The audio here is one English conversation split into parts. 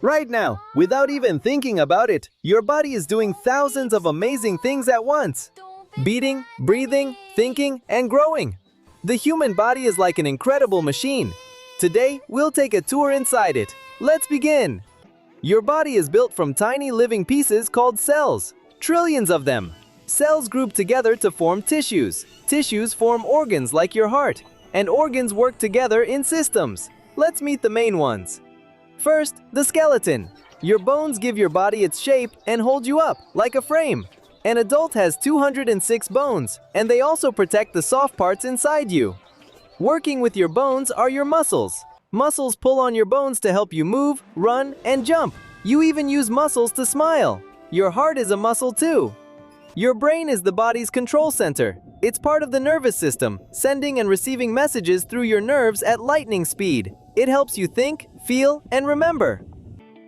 Right now, without even thinking about it, your body is doing thousands of amazing things at once. Beating, breathing, thinking, and growing. The human body is like an incredible machine. Today, we'll take a tour inside it. Let's begin! Your body is built from tiny living pieces called cells. Trillions of them. Cells group together to form tissues. Tissues form organs like your heart. And organs work together in systems. Let's meet the main ones. First, the skeleton. Your bones give your body its shape and hold you up, like a frame. An adult has 206 bones, and they also protect the soft parts inside you. Working with your bones are your muscles. Muscles pull on your bones to help you move, run, and jump. You even use muscles to smile. Your heart is a muscle too. Your brain is the body's control center. It's part of the nervous system, sending and receiving messages through your nerves at lightning speed. It helps you think, feel, and remember.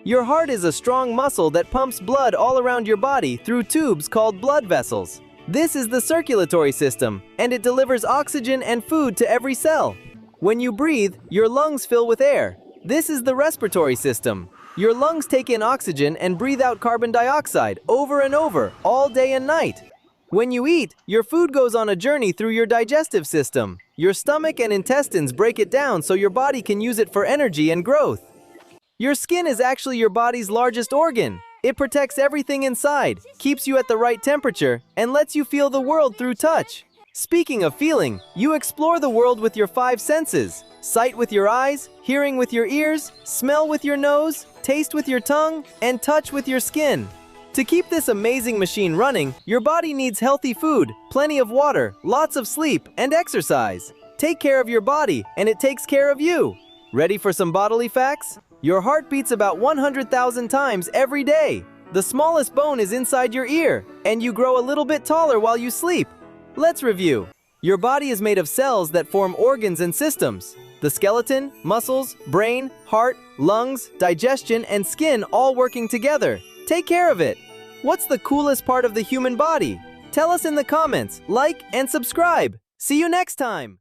Your heart is a strong muscle that pumps blood all around your body through tubes called blood vessels. This is the circulatory system, and it delivers oxygen and food to every cell. When you breathe, your lungs fill with air. This is the respiratory system. Your lungs take in oxygen and breathe out carbon dioxide over and over, all day and night. When you eat, your food goes on a journey through your digestive system. Your stomach and intestines break it down so your body can use it for energy and growth. Your skin is actually your body's largest organ. It protects everything inside, keeps you at the right temperature, and lets you feel the world through touch. Speaking of feeling, you explore the world with your 5 senses. Sight with your eyes, hearing with your ears, smell with your nose, taste with your tongue, and touch with your skin. To keep this amazing machine running, your body needs healthy food, plenty of water, lots of sleep, and exercise. Take care of your body, and it takes care of you. Ready for some bodily facts? Your heart beats about 100,000 times every day. The smallest bone is inside your ear, and you grow a little bit taller while you sleep. Let's review. Your body is made of cells that form organs and systems. The skeleton, muscles, brain, heart, lungs, digestion, and skin all working together. Take care of it. What's the coolest part of the human body? Tell us in the comments, like, and subscribe. See you next time!